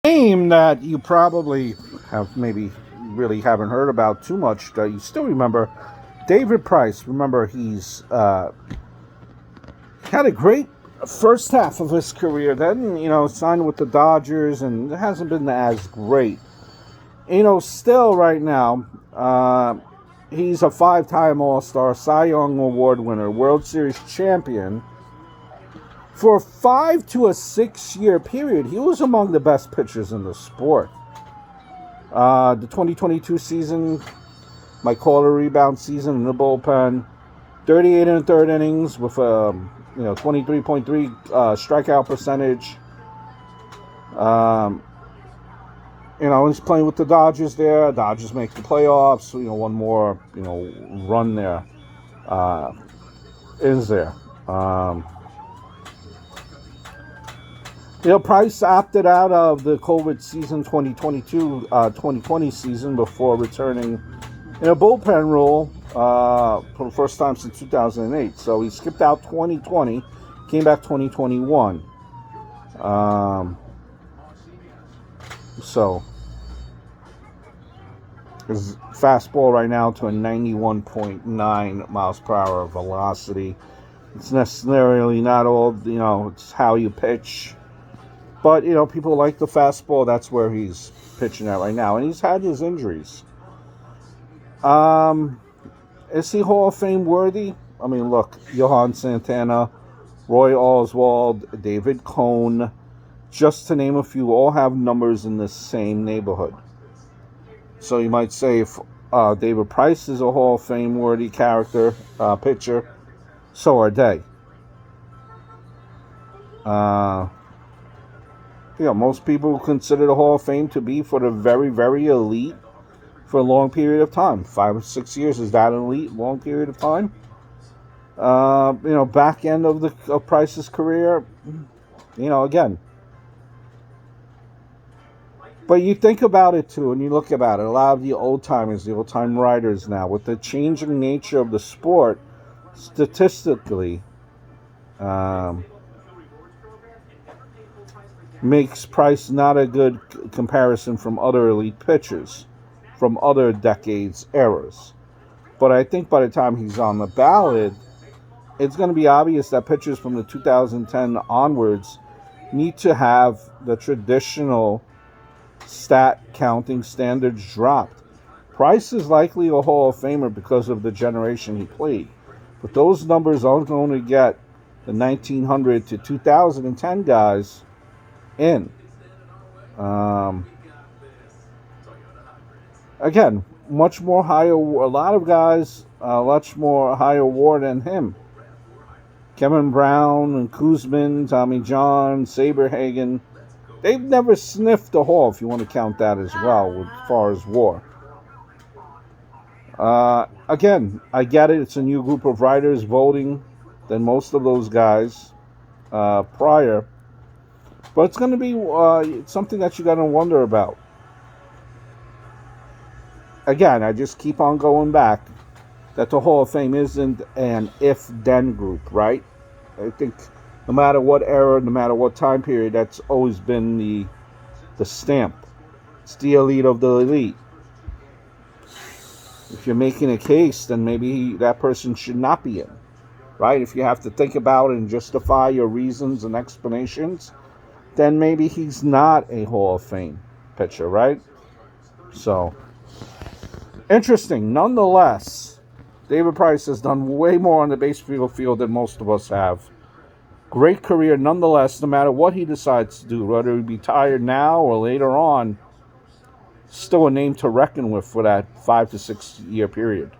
Name that you probably have maybe really haven't heard about too much. You still remember David Price. Remember, he's had a great first half of his career. Then, signed with the Dodgers, and it hasn't been as great. Still right now, he's a five-time All-Star, Cy Young Award winner, World Series champion. For a 5 to a 6 year period, he was among the best pitchers in the sport. The 2022 season, might call it a rebound season in the bullpen. 38 and a third innings with a 23.3 strikeout percentage. He's playing with the Dodgers there. Dodgers make the playoffs. One more run there is there. Price opted out of the COVID season 2020 season before returning in a bullpen role for the first time since 2008. So he skipped out 2020, came back 2021. So his fastball right now to a 91.9 miles per hour velocity. It's necessarily not all, it's how you pitch. But, people like the fastball. That's where he's pitching at right now. And he's had his injuries. Is he Hall of Fame worthy? I mean, look, Johan Santana, Roy Oswald, David Cone, just to name a few, all have numbers in the same neighborhood. So you might say if David Price is a Hall of Fame worthy pitcher, so are they. Most people consider the Hall of Fame to be for the very, very elite for a long period of time. 5 or 6 years, is that an elite long period of time? Back end of Price's career, again. But you think about it too, and you look about it. A lot of the old-timers, the old-time writers now, with the changing nature of the sport, statistically, makes Price not a good comparison from other elite pitchers from other decades, eras. But I think by the time he's on the ballot, it's going to be obvious that pitchers from the 2010 onwards need to have the traditional stat counting standards dropped. Price is likely a Hall of Famer because of the generation he played. But those numbers aren't going to get the 1900 to 2010 guys in. Again, much more higher. A lot of guys, much more higher WAR than him. Kevin Brown and Kuzman, Tommy John, Saberhagen, they've never sniffed a Hall, if you want to count that as well, as far as WAR. Again, I get it. It's a new group of writers voting than most of those guys prior. But it's going to be something that you got to wonder about. Again, I just keep on going back that the Hall of Fame isn't an if-then group, right? I think no matter what era, no matter what time period, that's always been the stamp. It's the elite of the elite. If you're making a case, then maybe that person should not be in, right? If you have to think about it and justify your reasons and explanations, then maybe he's not a Hall of Fame pitcher, right? So, interesting. Nonetheless, David Price has done way more on the baseball field than most of us have. Great career nonetheless, no matter what he decides to do, whether he retired now or later on, still a name to reckon with for that 5 to 6 year period.